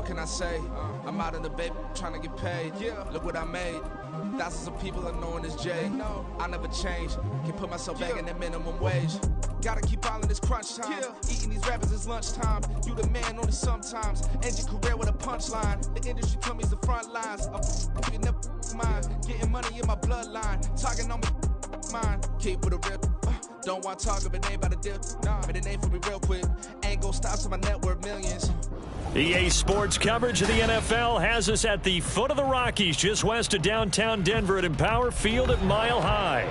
can I say? I'm out in the bay trying to get paid. Look what I made. Thousands of people are knowing this Jay. I never change. Can put myself back in the minimum wage. Gotta keep following this crunch time. Eating these rappers is lunchtime. You the man only sometimes. End your career with a punchline. The industry told me it's the front lines. You never mine. Getting money in my bloodline. Talking on me mine. Keep with a rip. Don't want to talk if it ain't about a dip. But it ain't for me real quick. Ain't gon' stop till my net worth millions. EA Sports coverage of the NFL has us at the foot of the Rockies, just west of downtown Denver at Empower Field at Mile High.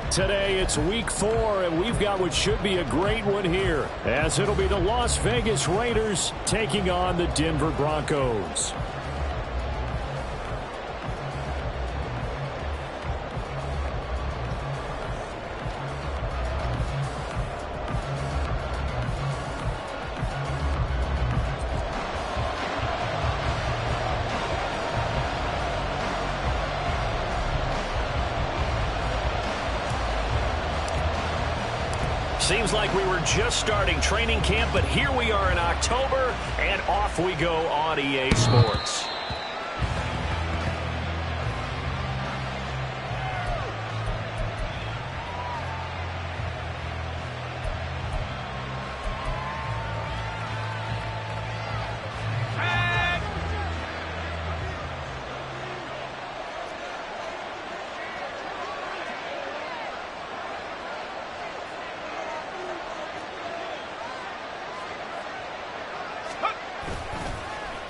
Today it's week 4, and we've got what should be a great one here, as it'll be the Las Vegas Raiders taking on the Denver Broncos. Seems like we were just starting training camp, but here we are in October, and off we go on EA Sports.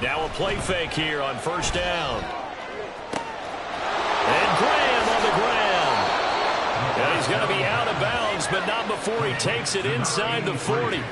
Now a play fake here on first down. And Graham on the ground. And he's going to be out of bounds, but not before he takes it inside the 40.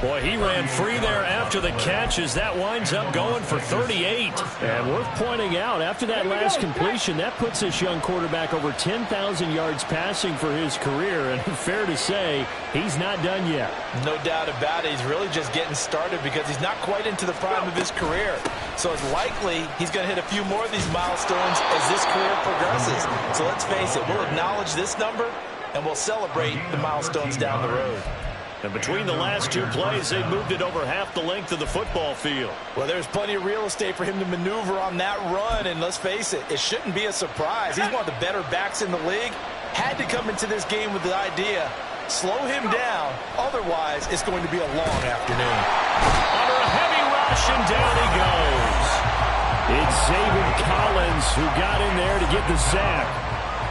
Boy, he ran free there after the catch as that winds up going for 38. And worth pointing out, after that last completion, that puts this young quarterback over 10,000 yards passing for his career. And fair to say, he's not done yet. No doubt about it. He's really just getting started because he's not quite into the prime of his career. So it's likely he's going to hit a few more of these milestones as this career progresses. So let's face it, we'll acknowledge this number and we'll celebrate the milestones down the road. And between the last two plays, they've moved it over half the length of the football field. Well, there's plenty of real estate for him to maneuver on that run, and let's face it, it shouldn't be a surprise. He's one of the better backs in the league. Had to come into this game with the idea, slow him down, otherwise it's going to be a long afternoon. Under a heavy rush, and down he goes. It's Zaven Collins who got in there to get the sack.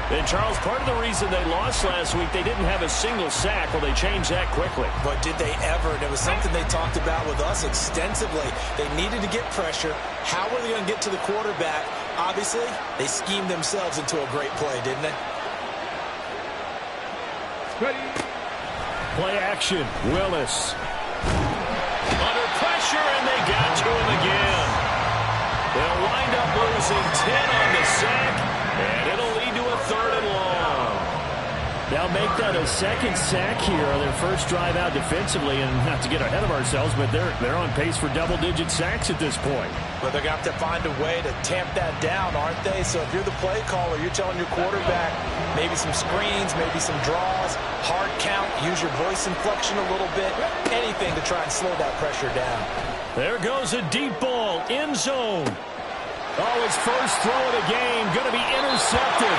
And, Charles, part of the reason they lost last week, they didn't have a single sack. Well, they changed that quickly. But did they ever? And it was something they talked about with us extensively. They needed to get pressure. How were they going to get to the quarterback? Obviously, they schemed themselves into a great play, didn't they? Ready. Play action. Willis. Under pressure, and they got to him again. They'll wind up losing 10 on the sack, and it'll lead to a 3rd and long. Now make that a second sack here on their first drive out defensively, and not to get ahead of ourselves, but they're on pace for double-digit sacks at this point. But they're going to have to find a way to tamp that down, aren't they? So if you're the play caller, you're telling your quarterback maybe some screens, maybe some draws, hard count, use your voice inflection a little bit, anything to try and slow that pressure down. There goes a deep ball, end zone. Oh, his first throw of the game, going to be intercepted.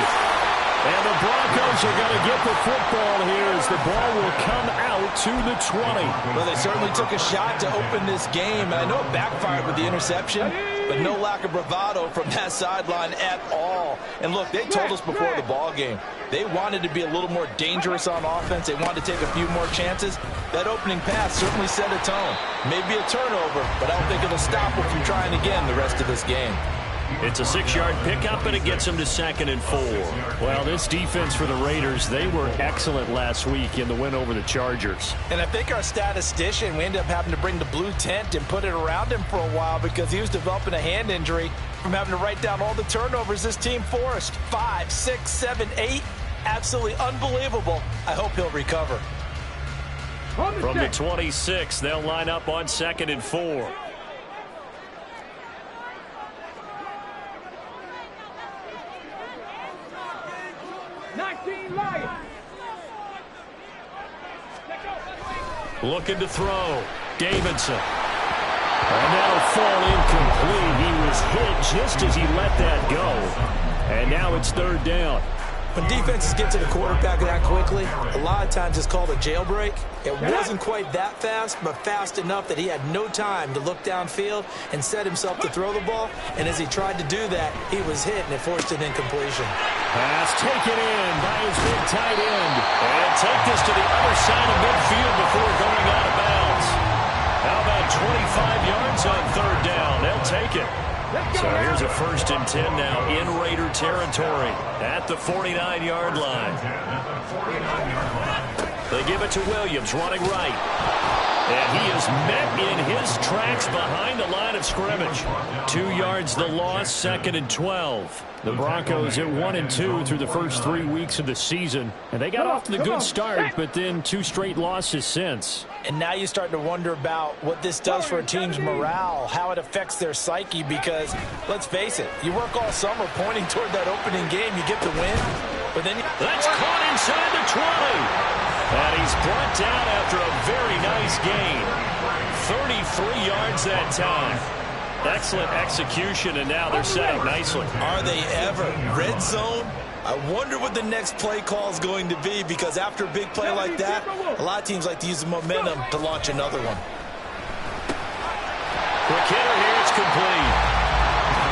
And the Broncos are going to get the football here as the ball will come out to the 20. Well, they certainly took a shot to open this game, and I know it backfired with the interception, but no lack of bravado from that sideline at all. And look, they told us before the ball game, they wanted to be a little more dangerous on offense. They wanted to take a few more chances. That opening pass certainly set a tone. Maybe a turnover, but I don't think it'll stop them from trying again the rest of this game. It's a 6-yard pickup, and it gets them to 2nd and 4. Well, this defense for the Raiders, they were excellent last week in the win over the Chargers. And I think our statistician, we ended up having to bring the blue tent and put it around him for a while because he was developing a hand injury from having to write down all the turnovers this team forced. 5, 6, 7, 8. Absolutely unbelievable. I hope he'll recover. From the 26, they'll line up on 2nd and 4. Looking to throw. Davidson. And that'll fall incomplete. was hit just as he let that go. And now it's third down. When defenses get to the quarterback that quickly, a lot of times it's called a jailbreak. It wasn't quite that fast, but fast enough that he had no time to look downfield and set himself to throw the ball. And as he tried to do that, he was hit, and it forced an incompletion. Pass taken in by his big tight end. And take this to the other side of midfield before going out of bounds. How about 25 yards on third down? They'll take it. So here's a 1st and 10 now in Raider territory at the 49-yard line. They give it to Williams running right. And he is met in his tracks behind the line of scrimmage. 2 yards the loss, 2nd and 12. The Broncos at 1-2 through the first 3 weeks of the season. And they got off to the good start, but then 2 straight losses since. And now you start to wonder about what this does for a team's morale, how it affects their psyche, because, let's face it, you work all summer pointing toward that opening game, you get the win, but then... That's caught inside the 20. And he's brought down after a very nice gain. 33 yards that time. Excellent execution, and now they're set up nicely. Are they ever? Red zone? I wonder what the next play call is going to be, because after a big play like that, a lot of teams like to use the momentum to launch another one. Quick hitter here, it's complete.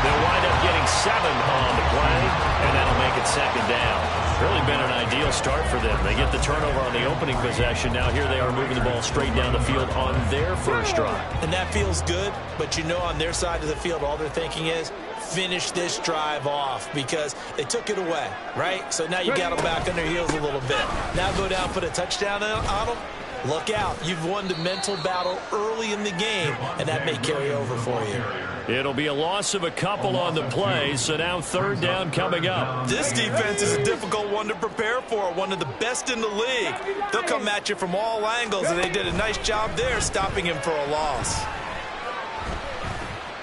They'll wind up getting 7 on the play, and that'll make it 2nd down. Really been an ideal start for them. They get the turnover on the opening possession. Now here they are moving the ball straight down the field on their first drive. And that feels good, but you know on their side of the field, all they're thinking is, finish this drive off, because they took it away, right? So now you got them back on their heels a little bit. Now go down, put a touchdown on them. Look out. You've won the mental battle early in the game, and that may carry over for you. It'll be a loss of a couple on the play, so now 3rd down coming up. This defense is a difficult one to prepare for, one of the best in the league. They'll come at you from all angles, and they did a nice job there stopping him for a loss.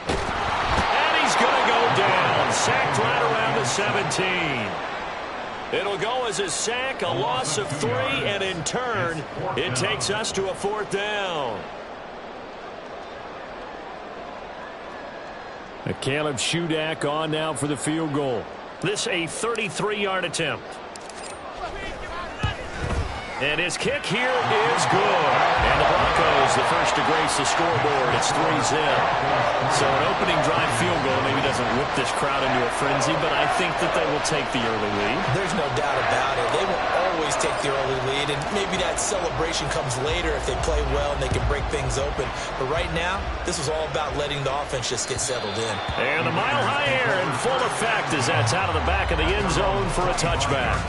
And he's going to go down, sacked right around the 17. It'll go as a sack, a loss of 3, and in turn, it takes us to a 4th down. Caleb Shudak on now for the field goal. This a 33-yard attempt. And his kick here is good. And the Broncos, the first to grace the scoreboard. It's 3-0. So an opening drive field goal maybe doesn't whip this crowd into a frenzy, but I think that they will take the early lead. There's no doubt about it. They will always take the early lead, and maybe that celebration comes later if they play well and they can break things open. But right now, this is all about letting the offense just get settled in. And the mile-high air in full effect as that's out of the back of the end zone for a touchback.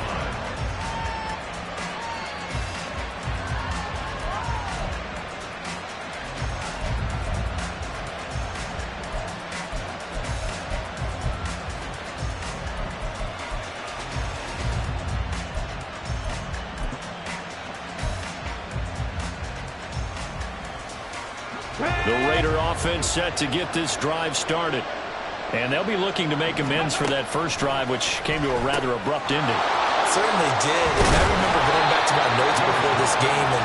The Raider offense set to get this drive started. And they'll be looking to make amends for that first drive, which came to a rather abrupt ending. Certainly did. And I remember going back to my notes before this game, and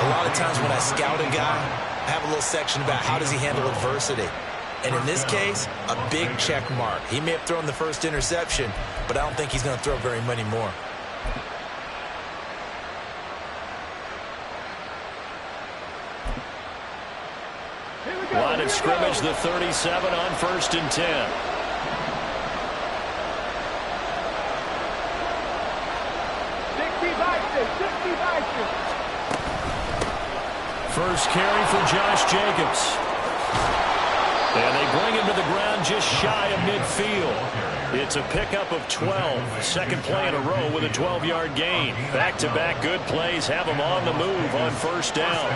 a lot of times when I scout a guy, I have a little section about how does he handle adversity. And in this case, a big check mark. He may have thrown the first interception, but I don't think he's going to throw very many more. Line of scrimmage, the 37 on 1st and 10. First carry for Josh Jacobs. And they bring him to the ground just shy of midfield. It's a pickup of 12. Second play in a row with a 12-yard gain. Back-to-back good plays have him on the move on 1st down.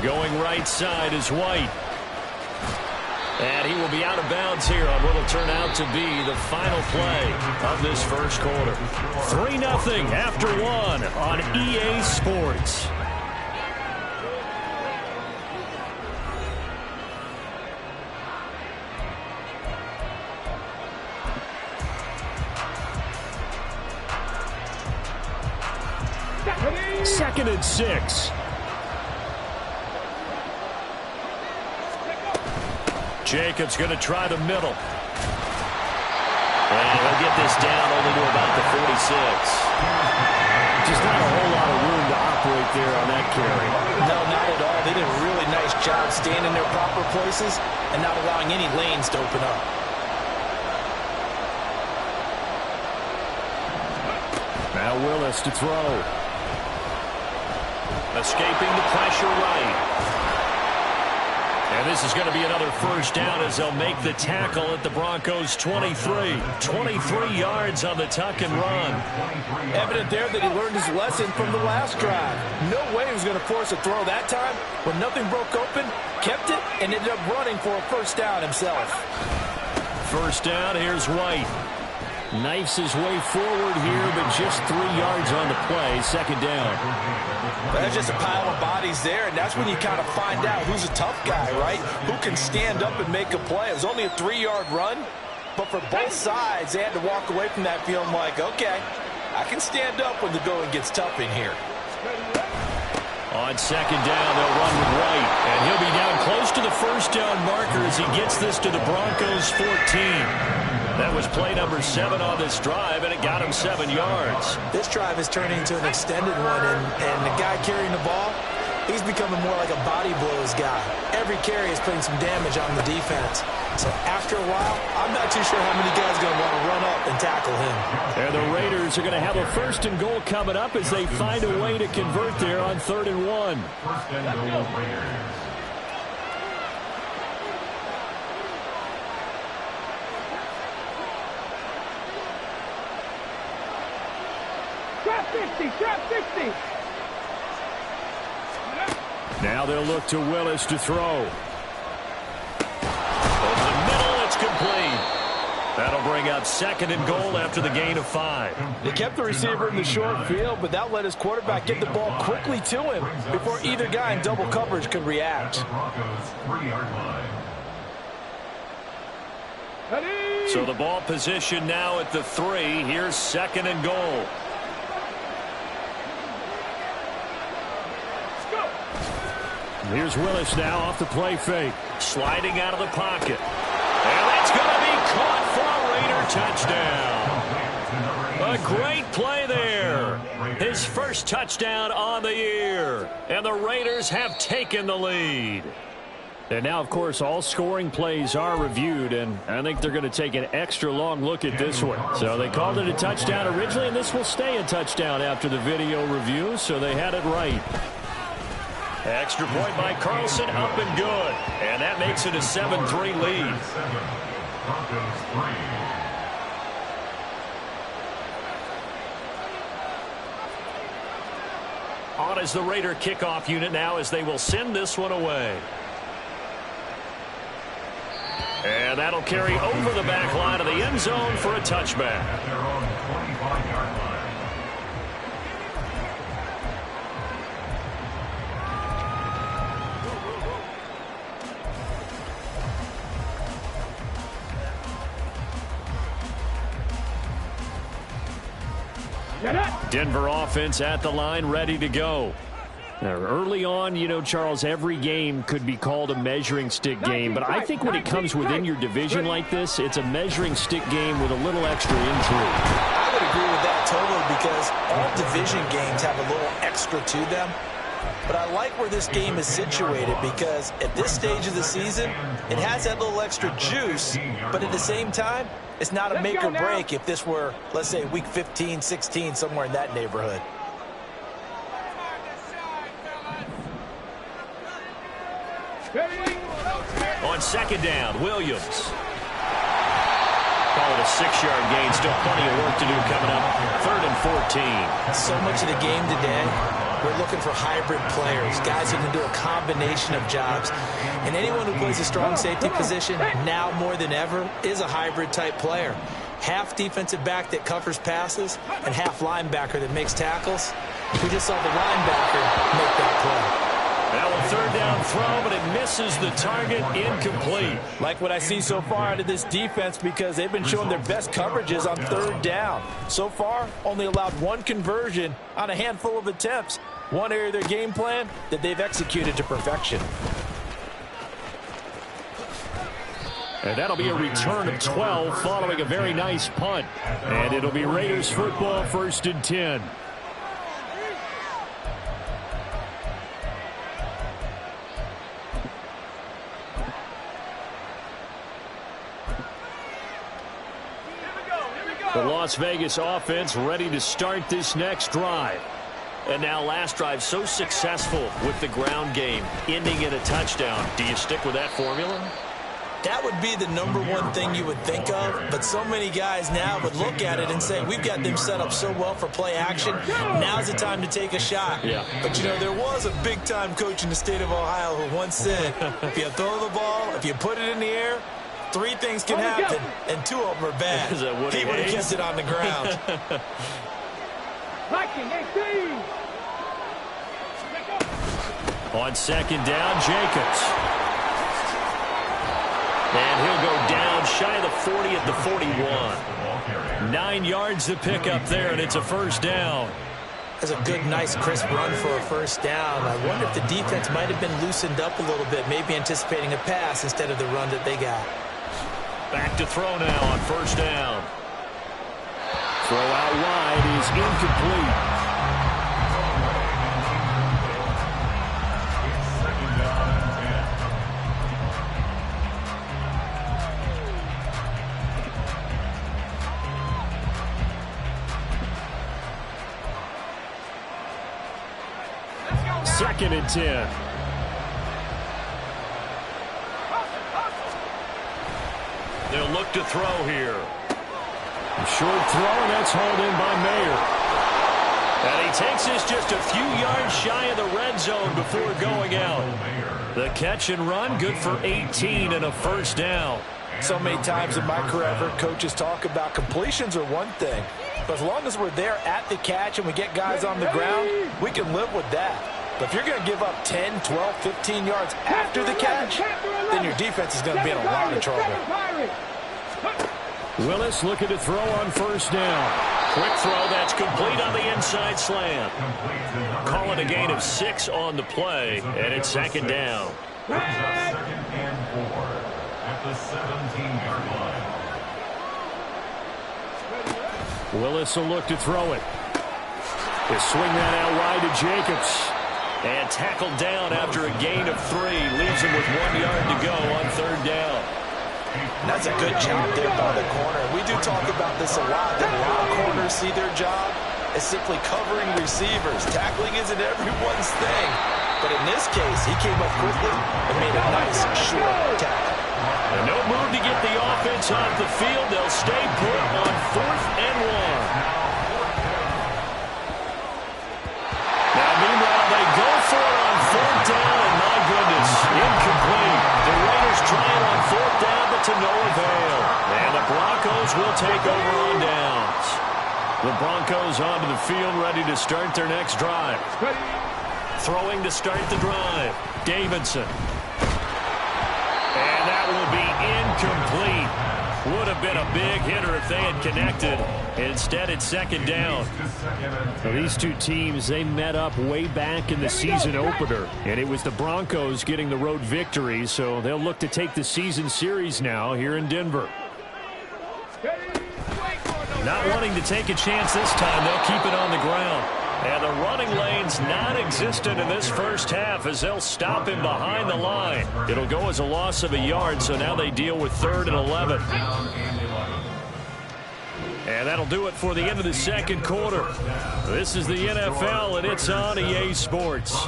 Going right side is White. And he will be out of bounds here on what will turn out to be the final play of this first quarter. 3-0 after 1 on EA Sports. Second and 6. Jacobs going to try the middle. And he'll get this down only to about the 46. Just not a whole lot of room to operate there on that carry. No, not at all. They did a really nice job staying in their proper places and not allowing any lanes to open up. Now Willis to throw. Escaping the pressure right. And this is going to be another first down as they'll make the tackle at the Broncos' 23. 23 yards on the tuck and run. Evident there that he learned his lesson from the last drive. No way he was going to force a throw that time. When nothing broke open, kept it, and ended up running for a first down himself. First down, here's White. Knifes his way forward here, but just 3 yards on the play. Second down. That's just a pile of bodies there, and that's when you kind of find out who's a tough guy, right? Who can stand up and make a play. It was only a 3-yard run, but for both sides, they had to walk away from that feeling like, okay, I can stand up when the going gets tough in here. On second down, they'll run with White, and he'll be down close to the first down marker as he gets this to the Broncos' 14. That was play number 7 on this drive, and it got him 7 yards. This drive is turning into an extended one, and the guy carrying the ball, he's becoming more like a body blows guy. Every carry is putting some damage on the defense. So after a while, I'm not too sure how many guys are going to want to run up and tackle him. And the Raiders are going to have a first and goal coming up as they find a way to convert there on 3rd and 1. First and goal, Raiders. Trap 50. Now they'll look to Willis to throw. Over the middle, it's complete. That'll bring up 2nd and goal after the gain of 5. They kept the receiver in the short field, but that let his quarterback get the ball quickly to him before either guy in double coverage could react. So the ball position now at the 3. Here's 2nd and goal. Here's Willis now off the play fake. Sliding out of the pocket. And that's going to be caught for a Raider touchdown. A great play there. His first touchdown on the year. And the Raiders have taken the lead. And now, of course, all scoring plays are reviewed, and I think they're going to take an extra long look at this one. So they called it a touchdown originally, and this will stay a touchdown after the video review, so they had it right. Extra point by Carlson, up and good. And that makes it a 7-3 lead. On is the Raider kickoff unit now as they will send this one away. And that'll carry over the back line of the end zone for a touchback. Denver offense at the line, ready to go. Now, early on, you know, Charles, every game could be called a measuring stick game, but I think when it comes within your division like this, it's a measuring stick game with a little extra intrigue. I would agree with that totally because all division games have a little extra to them. But I like where this game is situated because at this stage of the season, it has that little extra juice, but at the same time, it's not a make or break if this were, let's say, week 15, 16, somewhere in that neighborhood. On second down, Williams. Call it a 6-yard gain. Still plenty of work to do coming up. 3rd and 14. So much of the game today, we're looking for hybrid players, guys who can do a combination of jobs. And anyone who plays a strong safety position, now more than ever, is a hybrid type player. Half defensive back that covers passes and half linebacker that makes tackles. We just saw the linebacker make that play. Now a 3rd down throw, but it misses the target, incomplete. Like what I see so far out of this defense because they've been showing their best coverages on 3rd down. So far, only allowed 1 conversion on a handful of attempts. One area of their game plan that they've executed to perfection. And that'll be a return of 12 following a very nice punt. And it'll be Raiders football, 1st and 10. The Las Vegas offense ready to start this next drive. And now last drive so successful with the ground game, ending in a touchdown. Do you stick with that formula? That would be the #1 thing you would think of, but so many guys now would look at it and say, we've got them set up so well for play action, now's the time to take a shot. Yeah. But, you know, there was a big-time coach in the state of Ohio who once said, if you throw the ball, if you put it in the air, 3 things can happen, and 2 of them are bad. Is that what he would have kept it on the ground. On 2nd down, Jacobs. And he'll go down shy of the 40 at the 41. 9 yards to pick up there, and it's a 1st down. That's a good, nice, crisp run for a 1st down. I wonder if the defense might have been loosened up a little bit, maybe anticipating a pass instead of the run that they got. Back to throw now on 1st down. Throw out wide is incomplete. 2nd and 10. They'll look to throw here. A short throw, and that's hauled in by Mayer. And he takes this just a few yards shy of the red zone before going out. The catch and run, good for 18 and a 1st down. So many times in my career, I've heard coaches talk about completions are one thing. But as long as we're there at the catch and we get guys on the ground, we can live with that. But if you're going to give up 10, 12, 15 yards after the catch, then your defense is going to be in a lot of trouble. Willis looking to throw on 1st down. Quick throw that's complete on the inside slant. Call it a gain of 6 on the play, and it's 2nd down. 2nd and 4 at the 17-yard line. Willis will look to throw it. They swing that out wide to Jacobs. And tackled down after a gain of 3. Leaves him with 1 yard to go on 3rd down. That's a good job there by the corner. We do talk about this a lot, that a lot of corners see their job as simply covering receivers. Tackling isn't everyone's thing. But in this case, he came up quickly and made a nice, short tackle. And no move to get the offense off the field. They'll stay put on 4th and 1. Now, meanwhile, they go for it on 4th down, and my goodness, incomplete. The Raiders trying on 4th down, but to no avail. And the Broncos will take over on downs. The Broncos onto the field, ready to start their next drive. Throwing to start the drive, Davidson. And that will be incomplete. Would have been a big hitter if they had connected. Instead, it's 2nd down. Now, these two teams, they met up way back in the season opener. And it was the Broncos getting the road victory, so they'll look to take the season series now here in Denver. Not wanting to take a chance this time, they'll keep it on the ground. And the running lane's non-existent in this 1st half as they'll stop him behind the line. It'll go as a loss of a yard, so now they deal with 3rd and 11. And that'll do it for the end of the 2nd quarter. This is the NFL, and it's on EA Sports.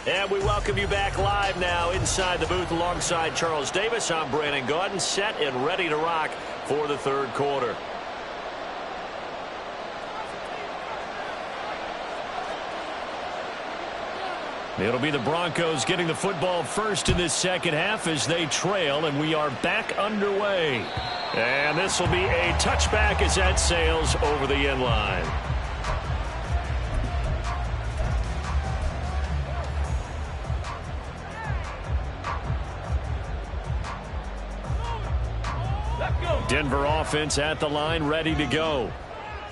And we welcome you back live now inside the booth alongside Charles Davis. I'm Brandon Gaudin, set and ready to rock for the 3rd quarter. It'll be the Broncos getting the football first in this 2nd half as they trail, and we are back underway. And this will be a touchback as that sails over the end line. Denver offense at the line, ready to go.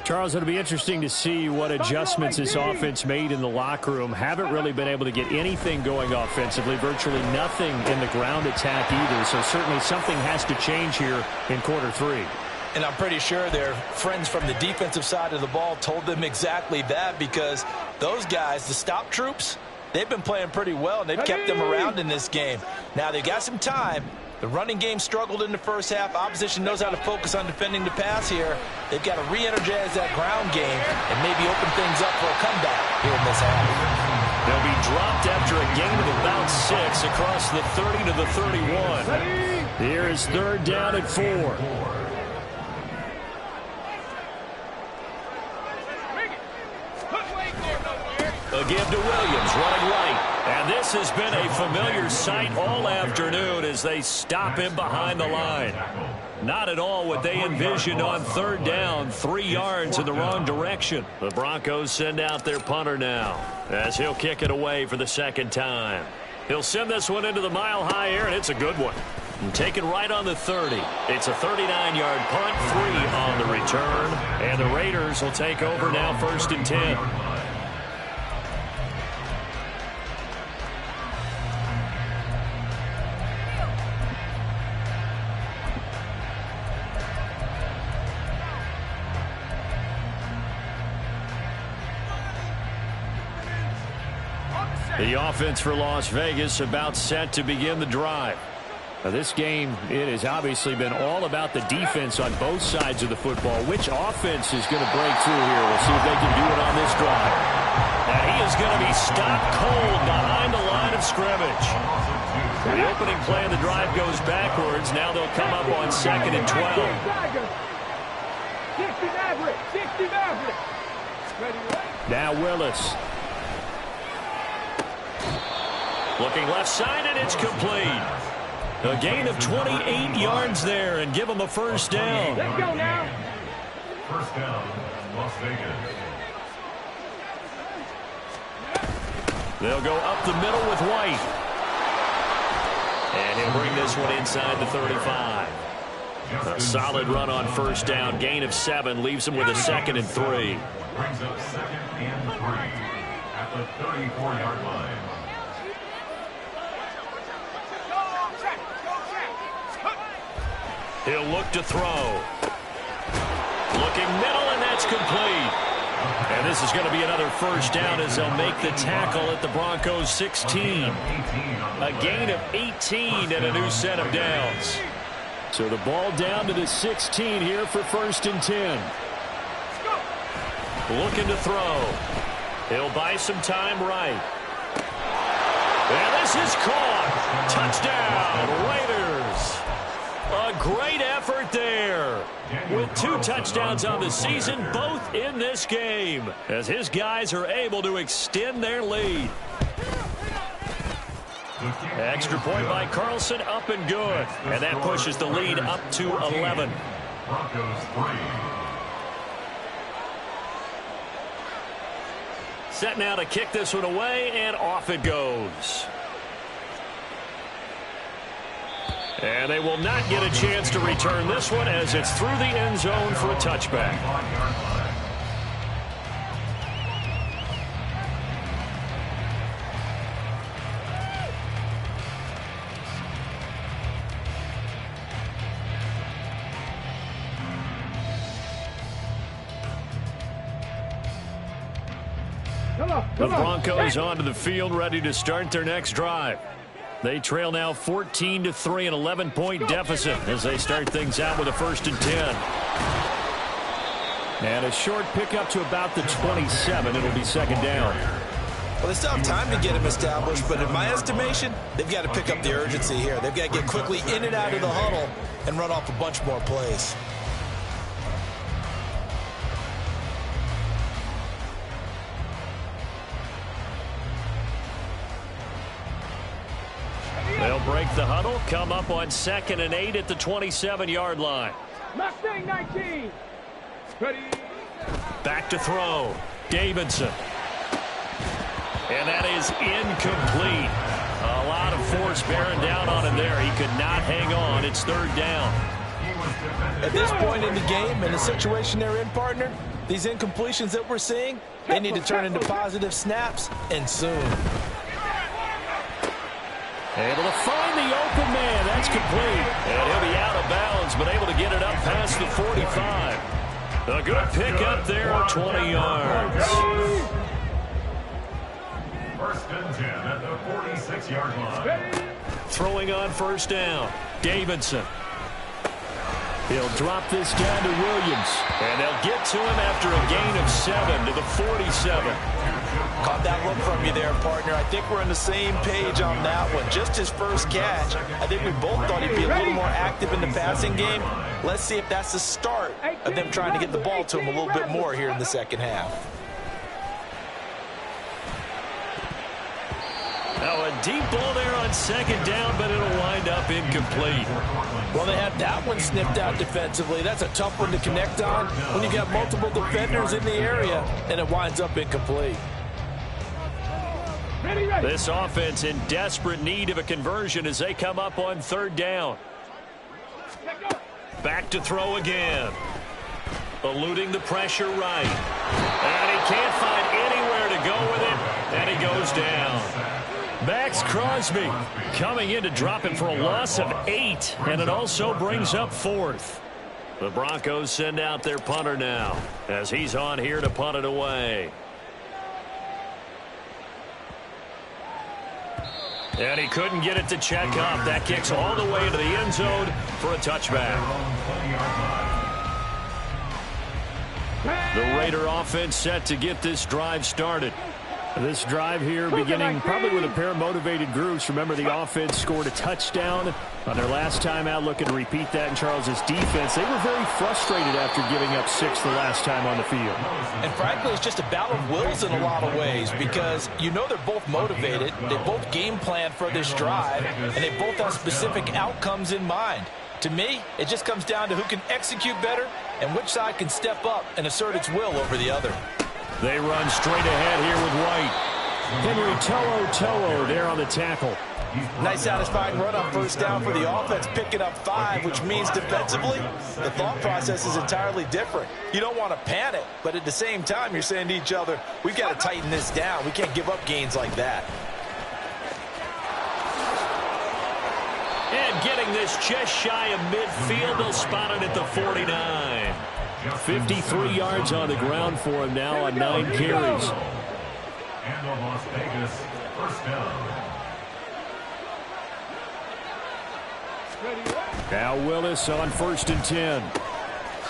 Charles, it'll be interesting to see what adjustments this offense made in the locker room. Haven't really been able to get anything going offensively, virtually nothing in the ground attack either. So certainly something has to change here in quarter three. And I'm pretty sure their friends from the defensive side of the ball told them exactly that, because those guys, the stop troops, they've been playing pretty well, and they've kept them around in this game. Now, they've got some time. The running game struggled in the first half. Opposition knows how to focus on defending the pass here. They've got to re-energize that ground game and maybe open things up for a comeback here in this half. They'll be dropped after a gain of about 6 across the 30 to the 31. Here is third down and 4. A give to Williams, running right. And this has been a familiar sight all afternoon as they stop him behind the line. Not at all what they envisioned on third down, 3 yards in the wrong direction. The Broncos send out their punter now as he'll kick it away for the second time. He'll send this one into the mile-high air, and it's a good one. And taken right on the 30. It's a 39-yard punt, 3 on the return. And the Raiders will take over now, first and 10. The offense for Las Vegas about set to begin the drive. Now this game, it has obviously been all about the defense on both sides of the football. Which offense is going to break through here? We'll see if they can do it on this drive. And he is going to be stopped cold behind the line of scrimmage. The opening play of the drive goes backwards. Now they'll come up on second and 12. Now Willis. Looking left side, and it's complete. A gain of 28 yards there, and give them a first down. Let's go now. First down, Las Vegas. They'll go up the middle with White. And he'll bring this one inside the 35. A solid run on first down. Gain of 7 leaves him with a second and 3. Brings up second and 3 at the 34-yard line. He'll look to throw. Looking middle, and that's complete. And this is going to be another first down as they'll make the tackle at the Broncos' 16. A gain of 18 and a new set of downs. So the ball down to the 16 here for first and 10. Looking to throw. He'll buy some time right. And this is caught. Touchdown, Raiders. A great effort there. With 2 touchdowns on the season, both in this game, as his guys are able to extend their lead. Extra point by Carlson, up and good. And that pushes the lead up to 11. Broncos 3. Set now to kick this one away, and off it goes. And they will not get a chance to return this one as it's through the end zone for a touchback. The Broncos onto the field, ready to start their next drive. They trail now 14-3, an 11-point deficit as they start things out with a first and 10. And a short pickup to about the 27. It'll be second down. Well, they still have time to get him established, but in my estimation, they've got to pick up the urgency here. They've got to get quickly in and out of the huddle and run off a bunch more plays. They'll break the huddle, come up on second and 8 at the 27-yard line. Mustang 19. Ready. Back to throw. Davidson. And that is incomplete. A lot of force bearing down on him there. He could not hang on. It's third down. At this point in the game, in the situation they're in, partner, these incompletions that we're seeing, they need to turn into positive snaps, and soon. Able to find the open man. That's complete. And he'll be out of bounds, but able to get it up past the 45. A good pickup there of 20 yards. First and 10 at the 46-yard line. Throwing on first down, Davidson. He'll drop this down to Williams. And they'll get to him after a gain of 7 to the 47. Caught that look from you there, partner. I think we're on the same page on that one. Just his first catch. I think we both thought he'd be a little more active in the passing game. Let's see if that's the start of them trying to get the ball to him a little bit more here in the second half. Now a deep ball there on second down, but it'll wind up incomplete. Well, they had that one snipped out defensively. That's a tough one to connect on when you got multiple defenders in the area, and it winds up incomplete. This offense in desperate need of a conversion as they come up on third down. Back to throw again. Eluding the pressure right. And he can't find anywhere to go with it, and he goes down. Max Crosby coming in to drop it for a loss of 8, and it also brings up 4th. The Broncos send out their punter now as he's on here to punt it away. And he couldn't get it to check up. That kicks all the way into the end zone for a touchback. The Raider offense set to get this drive started. This drive here beginning probably with a pair of motivated groups. Remember, the offense scored a touchdown on their last time out. Looking to repeat that in Charles's defense. They were very frustrated after giving up 6 the last time on the field. And frankly, it's just a battle of wills in a lot of ways because you know they're both motivated. They both game plan for this drive, and they both have specific outcomes in mind. To me, it just comes down to who can execute better and which side can step up and assert its will over the other. They run straight ahead here with White. Henry To'o there on the tackle. Nice satisfying run on first down for the offense, picking up 5, which means defensively, the thought process is entirely different. You don't want to panic, but at the same time, you're saying to each other, we've got to tighten this down. We can't give up gains like that. And getting this just shy of midfield, they'll spot it at the 49. 53 yards on the ground for him now on 9 carries. And the Las Vegas first down. Now Willis on 1st and 10.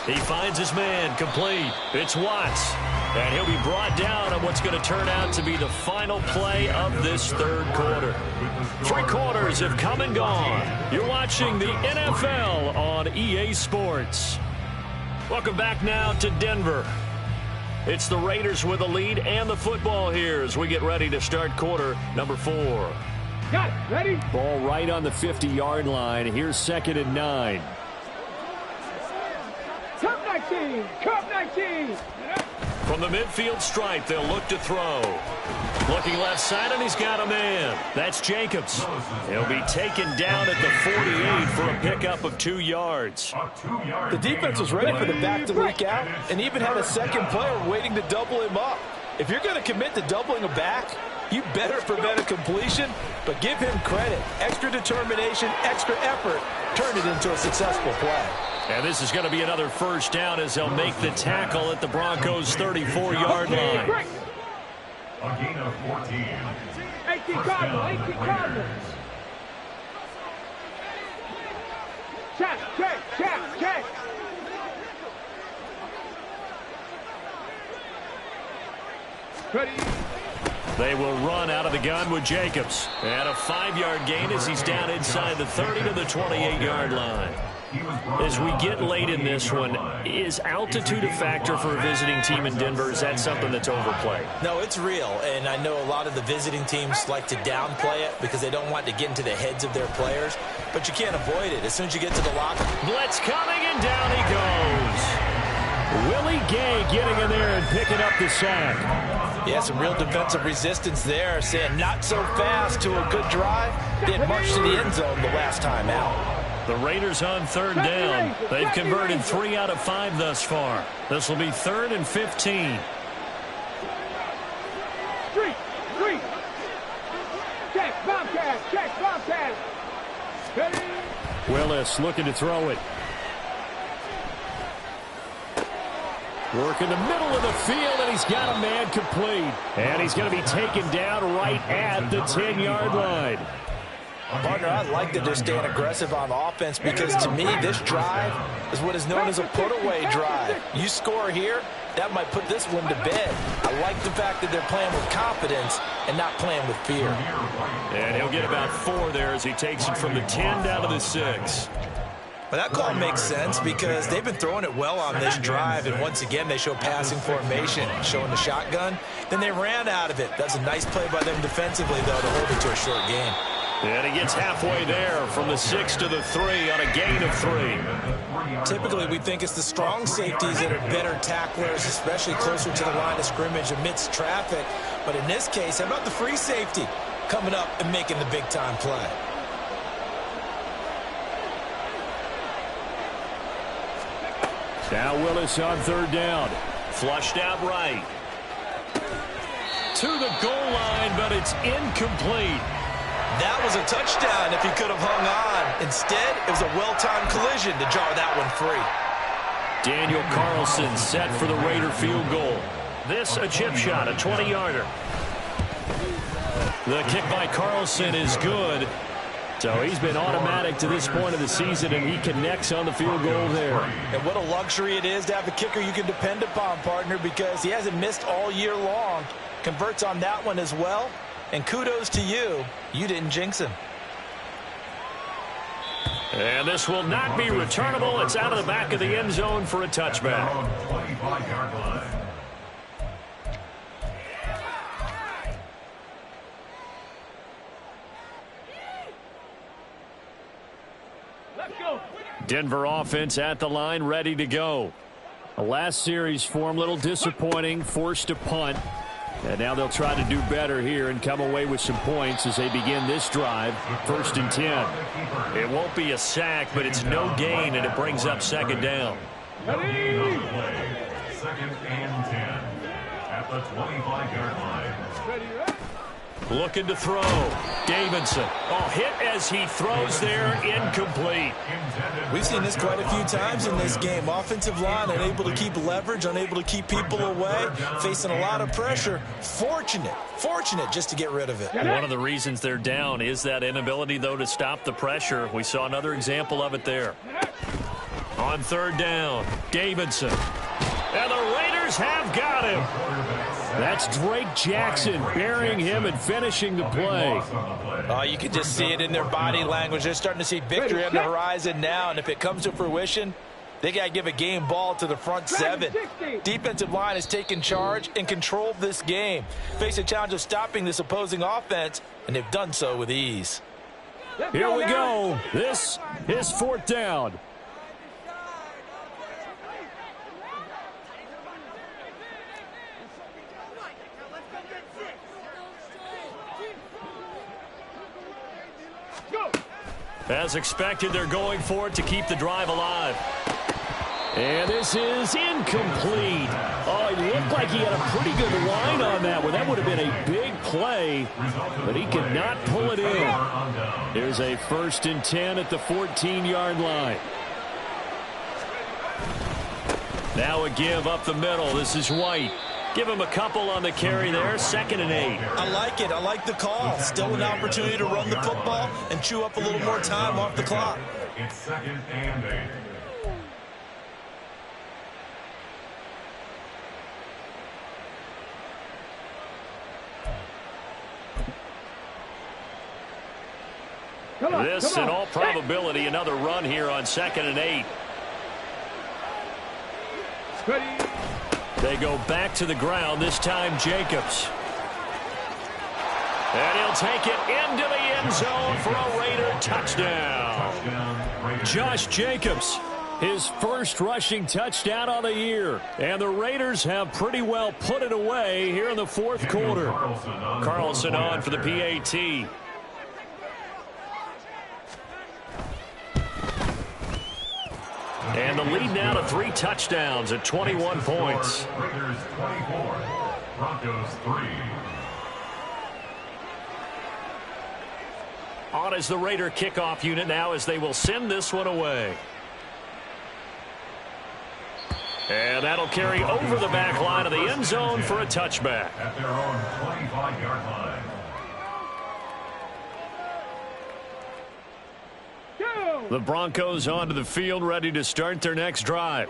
He finds his man, complete. It's Watts. And he'll be brought down on what's going to turn out to be the final play of this third quarter. 3 quarters have come and gone. You're watching the NFL on EA Sports. Welcome back now to Denver. It's the Raiders with the lead and the football here as we get ready to start quarter number 4. Got it. Ready? Ball right on the 50-yard line. Here's 2nd and 9. Cup 19. Cup 19. From the midfield stripe, they'll look to throw. Looking left side, and he's got a man. That's Jacobs. He'll be taken down at the 48 for a pickup of 2 yards. The defense was ready for the back to leak out and even had a second player waiting to double him up. If you're going to commit to doubling a back, you better prevent a completion, but give him credit. Extra determination, extra effort, turn it into a successful play. And this is going to be another first down as they'll make the tackle at the Broncos' 34-yard line. A gain of 14. 18 Cardinals. 18 Cardinals. Check. Ready? They will run out of the gun with Jacobs. And a 5-yard gain as he's down inside the 30 to the 28-yard line. As we get late in this one, is altitude a factor for a visiting team in Denver? Is that something that's overplayed? No, it's real, and I know a lot of the visiting teams like to downplay it because they don't want to get into the heads of their players, but you can't avoid it. As soon as you get to the locker. Blitz coming, and down he goes. Willie Gay getting in there and picking up the sack. Yeah, some real defensive resistance there, saying not so fast to a good drive. Didn't march to the end zone the last time out. The Raiders on third down. They've converted 3 out of 5 thus far. This will be 3rd and 15. Three. Check, Bobcat. Ready? Willis looking to throw it. Work in the middle of the field, and he's got a man complete. And he's going to be taken down right at the 10-yard line. Partner, I like that they're staying aggressive on offense because, to me, this drive is what is known as a put-away drive. You score here, that might put this one to bed. I like the fact that they're playing with confidence and not playing with fear. And he'll get about 4 there as he takes it from the 10 down to the 6. Well, that call makes sense because they've been throwing it well on this drive, and once again, they show passing formation, showing the shotgun. Then they ran out of it. That's a nice play by them defensively, though, to hold it to a short gain. And he gets halfway there from the 6 to the 3 on a gain of 3. Typically, we think it's the strong safeties that are better tacklers, especially closer to the line of scrimmage amidst traffic. But in this case, how about the free safety coming up and making the big-time play? Now Willis on third down. Flushed out right. To the goal line, but it's incomplete. That was a touchdown if he could have hung on. Instead, it was a well-timed collision to jar that one free. Daniel Carlson set for the Raider field goal. This a chip shot, a 20-yarder. The kick by Carlson is good. So he's been automatic to this point of the season, and he connects on the field goal there. And what a luxury it is to have a kicker you can depend upon, partner, because he hasn't missed all year long. Converts on that one as well. And kudos to you. You didn't jinx him. And this will not be returnable. It's out of the back of the end zone for a touchback. 25-yard line. Denver offense at the line, ready to go. The last series form, a little disappointing, forced to punt. And now they'll try to do better here and come away with some points as they begin this drive. 1st and 10. It won't be a sack, but it's no gain, and it brings up 2nd down. 2nd and 10 at the 25-yard line. Looking to throw. Davidson. Oh, hit as he throws there, incomplete. We've seen this quite a few times in this game. Offensive line unable to keep leverage, unable to keep people away, facing a lot of pressure. Fortunate just to get rid of it. One of the reasons they're down is that inability, though, to stop the pressure. We saw another example of it there. On 3rd down, Davidson. And the Raiders have got him. That's Drake Jackson burying him and finishing the play. You can just see it in their body language. They're starting to see victory on the horizon now, and if it comes to fruition, they got to give a game ball to the front 7. Defensive line has taken charge and controlled this game. Face a challenge of stopping this opposing offense, and they've done so with ease. Here we go. This is 4th down. As expected, they're going for it to keep the drive alive. And this is incomplete. Oh, it looked like he had a pretty good line on that one. That would have been a big play, but he could not pull it in. There's a 1st and 10 at the 14-yard line. Now a give up the middle. This is White. Give him a couple on the carry there. 2nd and 8. I like it. I like the call. Still an opportunity to run the football and chew up a little more time off the clock. It's 2nd and 8. This, in all probability, another run here on 2nd and 8. Ready. They go back to the ground, this time Jacobs. And he'll take it into the end zone for a Raider touchdown. Josh Jacobs, his first rushing touchdown on the year. And the Raiders have pretty well put it away here in the 4th quarter. Carlson on for the PAT. And the lead now to 3 touchdowns at 21 points. Raiders 24, Broncos 3. On as the Raider kickoff unit now as they will send this one away. And that'll carry over the back line of the end zone for a touchback. At their own 25-yard line. The Broncos onto the field ready to start their next drive.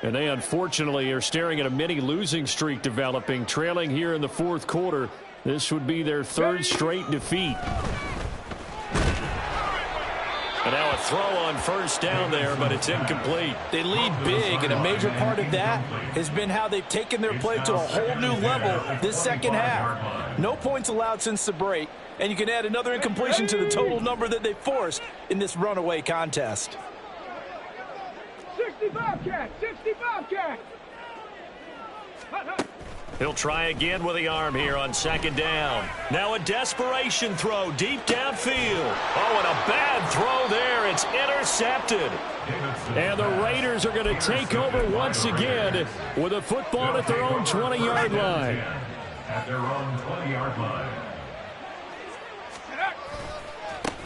And they unfortunately are staring at a mini losing streak developing, trailing here in the fourth quarter. This would be their 3rd straight defeat. And now a throw on first down there, but it's incomplete. They lead big, and a major part of that has been how they've taken their play to a whole new level this second half. No points allowed since the break, and you can add another incompletion to the total number that they forced in this runaway contest. 65 cat, 65 cat. He'll try again with the arm here on second down. Now a desperation throw deep downfield. Oh, and a bad throw there. It's intercepted. And the Raiders are going to take over once again with a football at their own 20-yard line. At their own 20-yard line.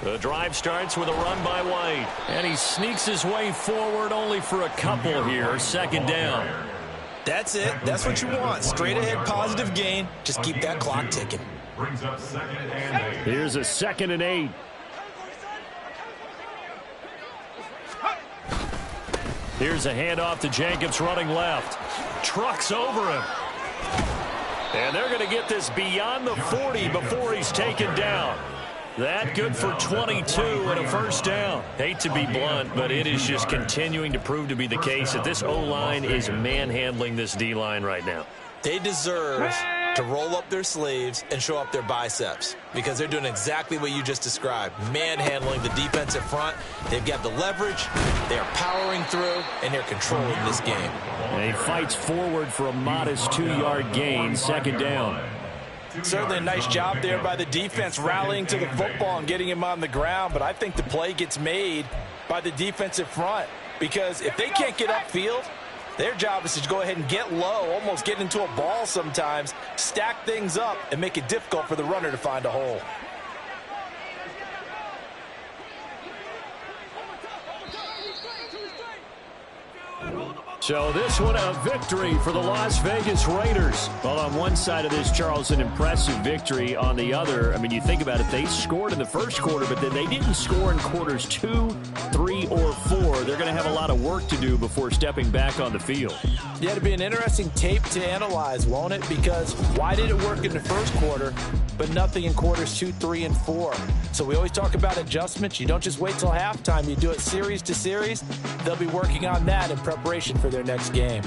The drive starts with a run by White. And he sneaks his way forward only for a couple here. Second down. That's it. That's what you want. Straight ahead, positive gain. Just keep that clock ticking. Brings up 2nd and 8. Here's a 2nd and 8. Here's a handoff to Jacobs running left. Trucks over him. And they're going to get this beyond the 40 before he's taken down. That good for 22 and a first down. Hate to be blunt, but it is just continuing to prove to be the case that this O-line is manhandling this D-line right now. They deserve to roll up their sleeves and show up their biceps because they're doing exactly what you just described, manhandling the defensive front. They've got the leverage, they're powering through, and they're controlling this game. And he fights forward for a modest 2-yard gain, second down. Certainly a nice job there by the defense rallying to the football and getting him on the ground, but I think the play gets made by the defensive front because if they can't get upfield, their job is to go ahead and get low, almost get into a ball sometimes, stack things up, and make it difficult for the runner to find a hole. So this one a victory for the Las Vegas Raiders. Well, on one side of this, Charles, an impressive victory. On the other, I mean, you think about it, they scored in the first quarter, but then they didn't score in quarters 2, 3, or 4. They're going to have a lot of work to do before stepping back on the field. Yeah, it'll be an interesting tape to analyze, won't it? Because why did it work in the first quarter, but nothing in quarters 2, 3, and 4? So we always talk about adjustments. You don't just wait till halftime. You do it series to series. They'll be working on that in preparation for their next game.